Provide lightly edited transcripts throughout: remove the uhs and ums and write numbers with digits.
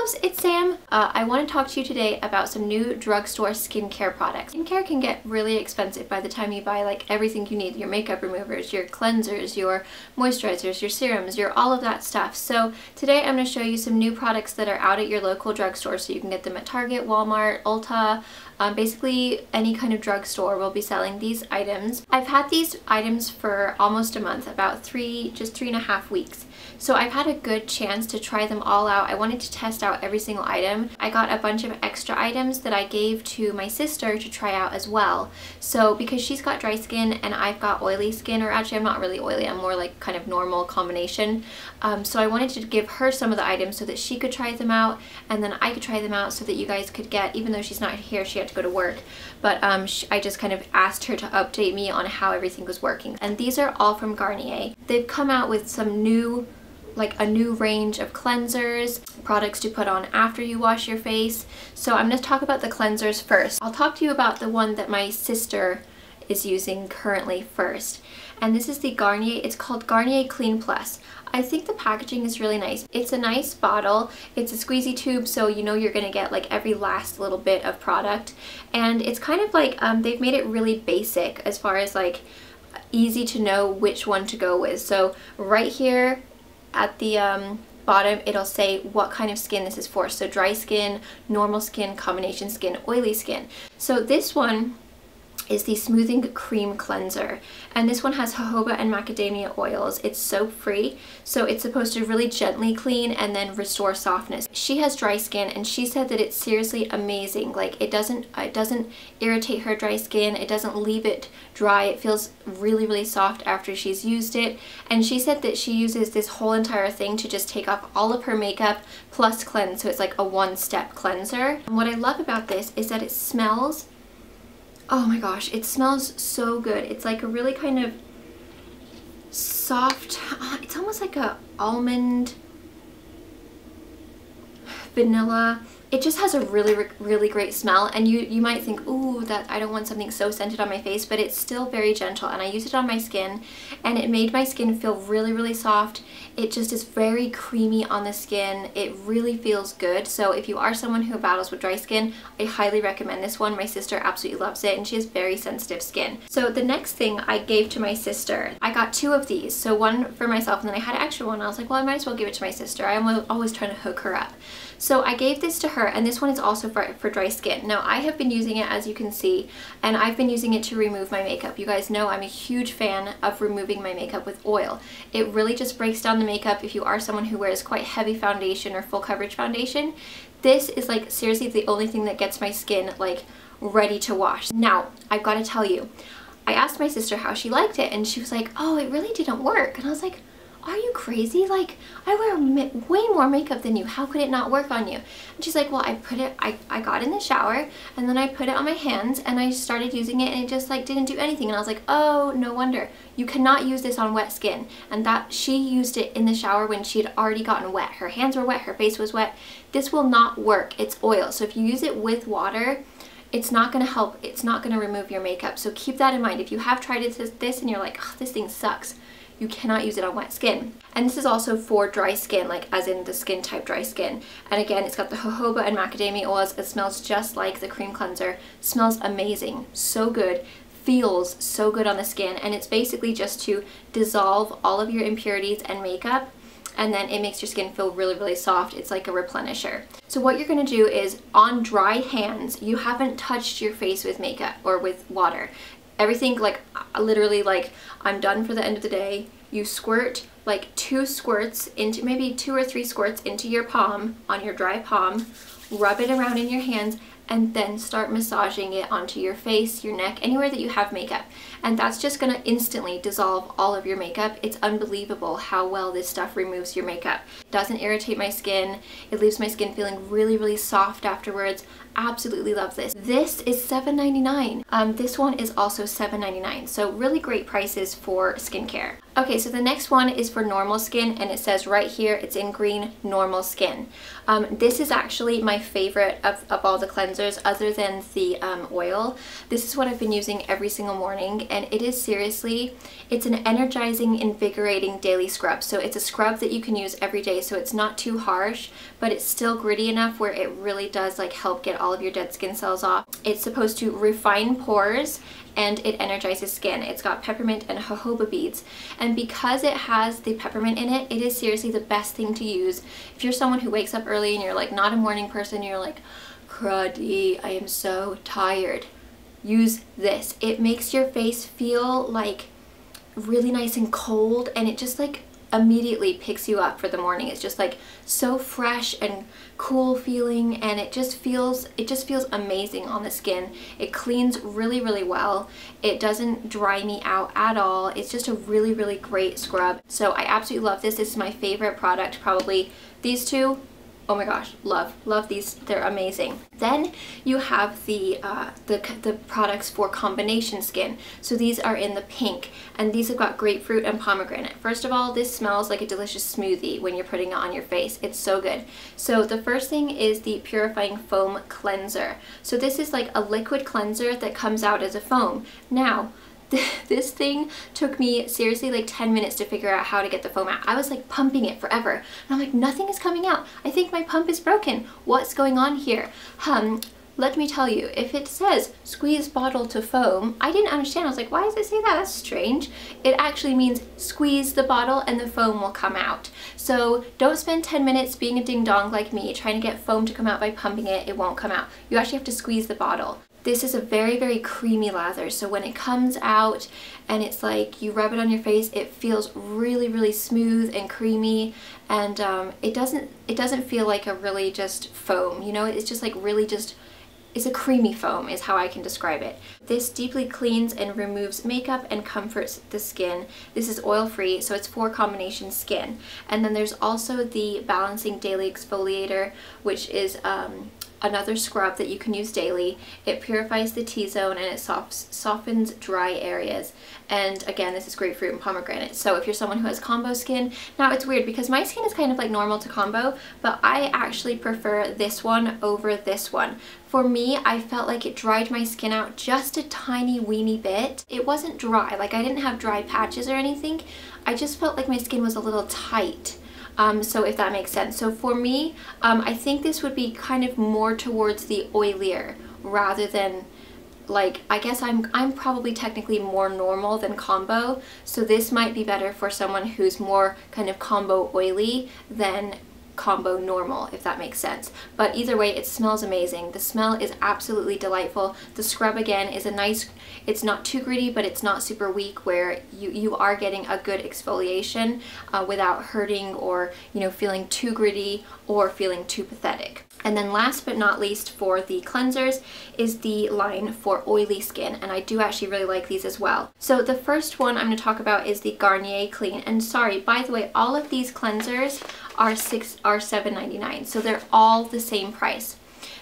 loves, it's Sam. I want to talk to you today about some new drugstore skincare products. Skincare can get really expensive by the time you buy like everything you need, your makeup removers, your cleansers, your moisturizers, your serums, your all of that stuff. So today I'm going to show you some new products that are out at your local drugstore, so you can get them at Target, Walmart, Ulta, basically any kind of drugstore will be selling these items. I've had these items for almost a month, about just 3.5 weeks. So I've had a good chance to try them all out. I wanted to test out every single item. I got a bunch of extra items that I gave to my sister to try out as well. So because she's got dry skin and I've got oily skin, or actually I'm not really oily, I'm more like kind of normal combination. So I wanted to give her some of the items so that she could try them out, and then I could try them out so that you guys could get, even though she's not here, she had to go to work, but I just kind of asked her to update me on how everything was working. And these are all from Garnier. They've come out with some new, like a new range of cleansers, products to put on after you wash your face. So I'm going to talk about the cleansers first. I'll talk to you about the one that my sister is using currently first. And this is the Garnier, it's called Garnier Clean Plus. I think the packaging is really nice. It's a nice bottle. It's a squeezy tube, so you know you're gonna get like every last little bit of product. And it's kind of like, they've made it really basic as far as like easy to know which one to go with. So right here at the bottom, it'll say what kind of skin this is for. So dry skin, normal skin, combination skin, oily skin. So this one is the Smoothing Cream Cleanser, and this one has jojoba and macadamia oils. It's soap free, so it's supposed to really gently clean and then restore softness. She has dry skin and she said that it's seriously amazing. Like it doesn't irritate her dry skin, it doesn't leave it dry, it feels really soft after she's used it. And she said that she uses this whole entire thing to just take off all of her makeup plus cleanse, so it's like a one-step cleanser. And what I love about this is that it smells, oh my gosh, it smells so good. It's like a really kind of soft, it's almost like a almond, vanilla. It just has a really great smell, and you might think, ooh, that I don't want something so scented on my face, but it's still very gentle. And I used it on my skin and it made my skin feel really soft. It just is very creamy on the skin. It really feels good. So if you are someone who battles with dry skin, I highly recommend this one. My sister absolutely loves it and she has very sensitive skin. So the next thing I gave to my sister, I got 2 of these. So one for myself and then I had an extra one. I was like, well, I might as well give it to my sister. I'm always trying to hook her up. So I gave this to her, and this one is also for dry skin. Now I have been using it, as you can see, and I've been using it to remove my makeup. You guys know I'm a huge fan of removing my makeup with oil. It really just breaks down the makeup if you are someone who wears quite heavy foundation or full coverage foundation. This is like seriously the only thing that gets my skin like ready to wash. Now I've got to tell you, I asked my sister how she liked it and she was like, oh, it really didn't work. And I was like, are you crazy? Like, I wear way more makeup than you. How could it not work on you? And she's like, well, I got in the shower and then I put it on my hands and I started using it and it just like didn't do anything. And I was like, oh, no wonder. You cannot use this on wet skin. And that she used it in the shower when she had already gotten wet. Her hands were wet, her face was wet. This will not work. It's oil. So if you use it with water, it's not going to help. It's not going to remove your makeup. So keep that in mind. If you have tried this and you're like, oh, this thing sucks, you cannot use it on wet skin. And this is also for dry skin, like as in the skin type dry skin. And again, it's got the jojoba and macadamia oils. It smells just like the cream cleanser. Smells amazing, so good, feels so good on the skin. And it's basically just to dissolve all of your impurities and makeup, and then it makes your skin feel really soft. It's like a replenisher. So what you're gonna do is, on dry hands, you haven't touched your face with makeup or with water. Everything, like literally, like I'm done for the end of the day, you squirt like 2 squirts into, maybe 2 or 3 squirts into your palm, on your dry palm, rub it around in your hands, and then start massaging it onto your face, your neck, anywhere that you have makeup. And that's just gonna instantly dissolve all of your makeup. It's unbelievable how well this stuff removes your makeup. It doesn't irritate my skin. It leaves my skin feeling really soft afterwards. Absolutely love this. This is $7.99. This one is also $7.99. So really great prices for skincare. Okay, so the next one is for normal skin, and it says right here, it's in green, normal skin. This is actually my favorite of all the cleansers cleansers other than the oil. This is what I've been using every single morning, and it is seriously, it's an energizing, invigorating daily scrub. So it's a scrub that you can use every day, so it's not too harsh, but it's still gritty enough where it really does like help get all of your dead skin cells off. It's supposed to refine pores and it energizes skin. It's got peppermint and jojoba beads, and because it has the peppermint in it, it is seriously the best thing to use if you're someone who wakes up early and you're like not a morning person, you're like, cruddy, I am so tired. Use this. It makes your face feel like really nice and cold, and it just like immediately picks you up for the morning. It's just like so fresh and cool feeling, and it just feels amazing on the skin. It cleans really, really well. It doesn't dry me out at all. It's just a really, really great scrub. So I absolutely love this. This is my favorite product, probably. These two, oh my gosh, love these. They're amazing. Then you have the products for combination skin. So these are in the pink, and these have got grapefruit and pomegranate. First of all, this smells like a delicious smoothie when you're putting it on your face. It's so good. So the first thing is the Purifying Foam Cleanser. So this is like a liquid cleanser that comes out as a foam. Now, this thing took me seriously like 10 minutes to figure out how to get the foam out. I was like pumping it forever, and I'm like, nothing is coming out. I think my pump is broken. What's going on here? Let me tell you, if it says squeeze bottle to foam, I didn't understand. I was like, why does it say that? That's strange. It actually means squeeze the bottle and the foam will come out. So don't spend 10 minutes being a ding dong like me trying to get foam to come out by pumping it. It won't come out. You actually have to squeeze the bottle. This is a very, very creamy lather, so when it comes out and it's like you rub it on your face, it feels really, really smooth and creamy, and it doesn't feel like a really just foam, you know. It's just like really just, it's a creamy foam is how I can describe it. This deeply cleans and removes makeup and comforts the skin. This is oil-free, so it's for combination skin. And then there's also the Balancing Daily Exfoliator, which is another scrub that you can use daily. It purifies the T-zone and it softens dry areas. And again, this is grapefruit and pomegranate. So if you're someone who has combo skin, now it's weird because my skin is kind of like normal to combo, but I actually prefer this one over this one. For me, I felt like it dried my skin out just a tiny weeny bit. It wasn't dry, like I didn't have dry patches or anything. I just felt like my skin was a little tight. So if that makes sense. So for me, I think this would be kind of more towards the oilier rather than, like, I guess I'm probably technically more normal than combo. So this might be better for someone who's more kind of combo oily than combo normal, if that makes sense. But either way, it smells amazing. The smell is absolutely delightful. The scrub again is a nice, it's not too gritty, but it's not super weak, where you are getting a good exfoliation without hurting or, you know, feeling too gritty or feeling too pathetic. And then last but not least for the cleansers is the line for oily skin, and I do actually really like these as well. So the first one I'm going to talk about is the Garnier Clean, and sorry, by the way, all of these cleansers are $7.99, so they're all the same price.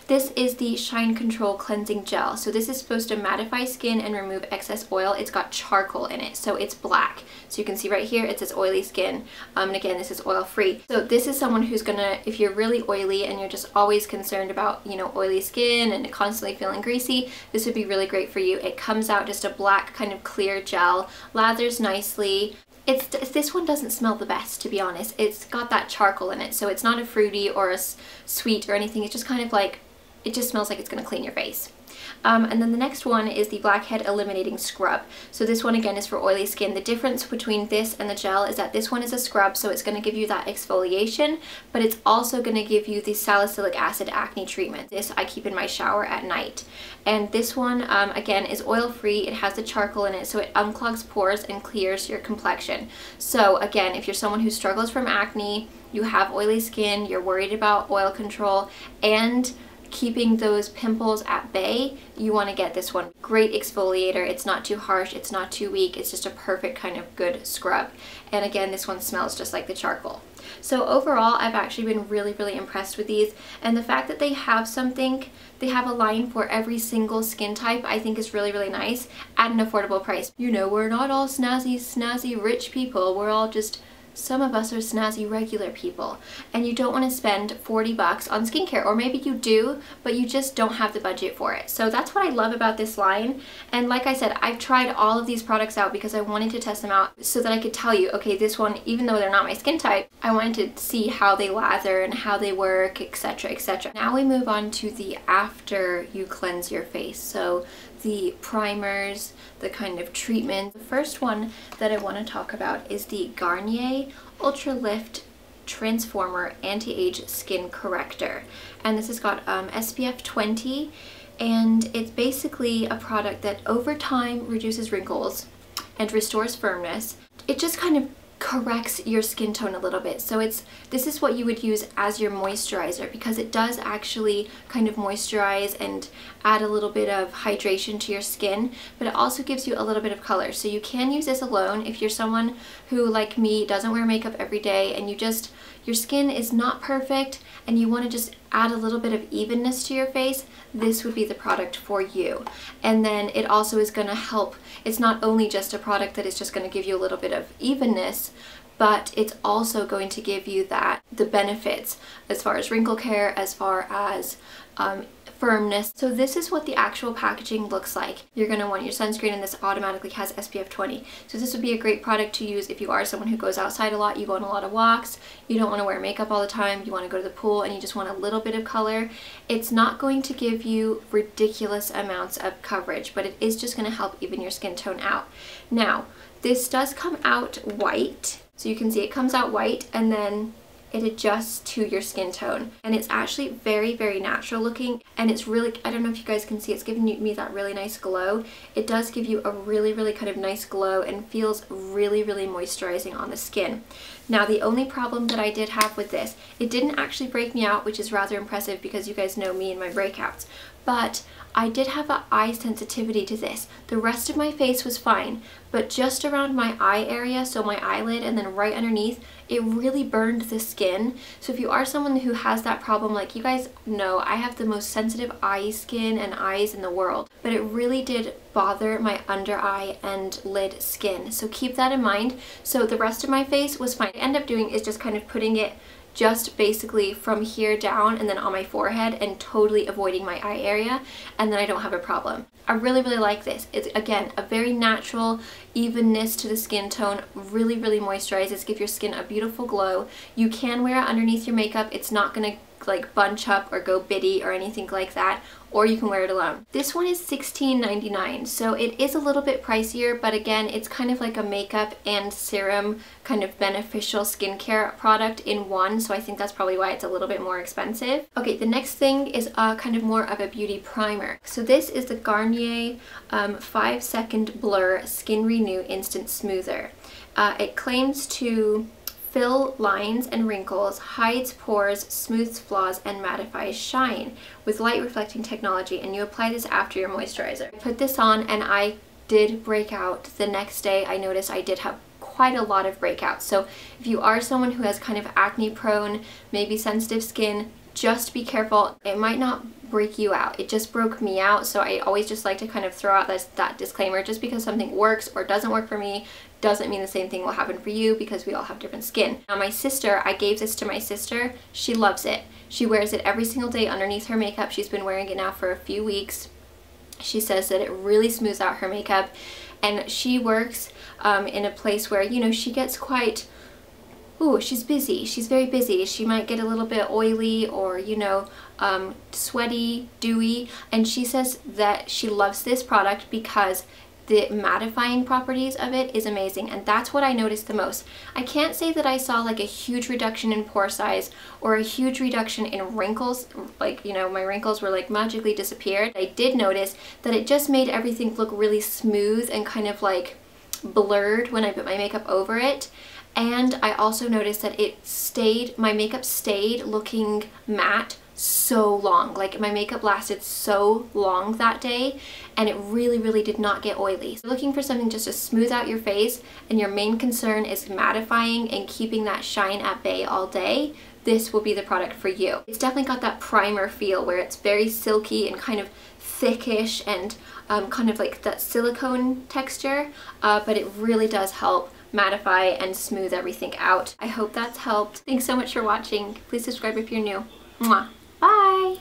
This is the Shine Control Cleansing Gel. So this is supposed to mattify skin and remove excess oil. It's got charcoal in it, so it's black. So you can see right here, it says oily skin. And again, this is oil free. So this is someone who's gonna, if you're really oily and you're just always concerned about, you know, oily skin and constantly feeling greasy, this would be really great for you. It comes out just a black kind of clear gel, lathers nicely. This one doesn't smell the best, to be honest. It's got that charcoal in it, so it's not a fruity or a sweet or anything. It's just kind of like, it just smells like it's gonna clean your face. And then the next one is the Blackhead Eliminating Scrub. So this one again is for oily skin. The difference between this and the gel is that this one is a scrub, so it's going to give you that exfoliation, but it's also going to give you the salicylic acid acne treatment. This I keep in my shower at night. And this one again is oil free. It has the charcoal in it, so it unclogs pores and clears your complexion. So again, if you're someone who struggles from acne, you have oily skin, you're worried about oil control and keeping those pimples at bay, you want to get this one. Great exfoliator. It's not too harsh, it's not too weak, it's just a perfect kind of good scrub. And again, this one smells just like the charcoal. So overall, I've actually been really, really impressed with these, and the fact that they have something, they have a line for every single skin type, I think is really, really nice at an affordable price. You know, we're not all snazzy rich people, we're all just some of us are snazzy regular people and you don't want to spend 40 bucks on skincare, or maybe you do, but you just don't have the budget for it. So that's what I love about this line. And like I said, I've tried all of these products out because I wanted to test them out so that I could tell you, okay, this one, even though they're not my skin type, I wanted to see how they lather and how they work, etc, etc. Now we move on to the after you cleanse your face. So the primers, the kind of treatment. The first one that I want to talk about is the Garnier Ultra Lift Transformer Anti-Age Skin Corrector. And this has got SPF 20, and it's basically a product that over time reduces wrinkles and restores firmness. It just kind of corrects your skin tone a little bit. So this is what you would use as your moisturizer, because it does actually kind of moisturize and add a little bit of hydration to your skin, but it also gives you a little bit of color. So you can use this alone if you're someone who, like me, doesn't wear makeup every day and your skin is not perfect and you want to just add a little bit of evenness to your face. This would be the product for you. And then it also is going to help. It's not only just a product that is just going to give you a little bit of evenness, but it's also going to give you the benefits as far as wrinkle care, as far as firmness. So this is what the actual packaging looks like. You're going to want your sunscreen, and this automatically has SPF 20. So this would be a great product to use if you are someone who goes outside a lot, you go on a lot of walks, you don't want to wear makeup all the time, you want to go to the pool and you just want a little bit of color. It's not going to give you ridiculous amounts of coverage, but it is just going to help even your skin tone out. Now, this does come out white. So you can see it comes out white and then it adjusts to your skin tone, and it's actually very, very natural looking, and it's really, I don't know if you guys can see, it's giving me that really nice glow. It does give you a really, really kind of nice glow and feels really, really moisturizing on the skin. Now, the only problem that I did have with this, it didn't actually break me out, which is rather impressive because you guys know me and my breakouts, but I did have an eye sensitivity to this. The rest of my face was fine, but just around my eye area, so my eyelid and then right underneath, it really burned the skin. So if you are someone who has that problem, like you guys know, I have the most sensitive eye skin and eyes in the world, but it really did bother my under eye and lid skin. So keep that in mind. So the rest of my face was fine. What I end up doing is just kind of putting it just basically from here down and then on my forehead and totally avoiding my eye area, and then I don't have a problem. I really, really like this. It's, again, a very natural evenness to the skin tone, really, really moisturizes, give your skin a beautiful glow. You can wear it underneath your makeup. It's not gonna like bunch up or go bitty or anything like that, or you can wear it alone. This one is $16.99, so it is a little bit pricier, but again, it's kind of like a makeup and serum kind of beneficial skincare product in one, so I think that's probably why it's a little bit more expensive. Okay, the next thing is kind of more of a beauty primer. So this is the Garnier 5-Second Blur Skin Renew Instant Smoother. It claims to fill lines and wrinkles, hides pores, smooths flaws, and mattifies shine with light reflecting technology, and you apply this after your moisturizer. I put this on and I did break out. The next day I noticed I did have quite a lot of breakouts. So if you are someone who has kind of acne prone, maybe sensitive skin, just be careful. It might not break you out. It just broke me out, so I always just like to kind of throw out that disclaimer. Just because something works or doesn't work for me doesn't mean the same thing will happen for you, because we all have different skin. Now my sister, I gave this to my sister. She loves it. She wears it every single day underneath her makeup. She's been wearing it now for a few weeks. She says that it really smooths out her makeup, and she works in a place where, you know, she gets quite, she's busy. She's very busy. She might get a little bit oily or, you know, sweaty, dewy, and she says that she loves this product because the mattifying properties of it is amazing, and that's what I noticed the most. I can't say that I saw like a huge reduction in pore size or a huge reduction in wrinkles, like, you know, my wrinkles were like magically disappeared. I did notice that it just made everything look really smooth and kind of like blurred when I put my makeup over it. And I also noticed that my makeup stayed looking matte so long. Like my makeup lasted so long that day, and it really, really did not get oily. So looking for something just to smooth out your face and your main concern is mattifying and keeping that shine at bay all day, this will be the product for you. It's definitely got that primer feel where it's very silky and kind of thickish and kind of like that silicone texture, but it really does help mattify and smooth everything out. I hope that's helped. Thanks so much for watching. Please subscribe if you're new. Mwah. Bye!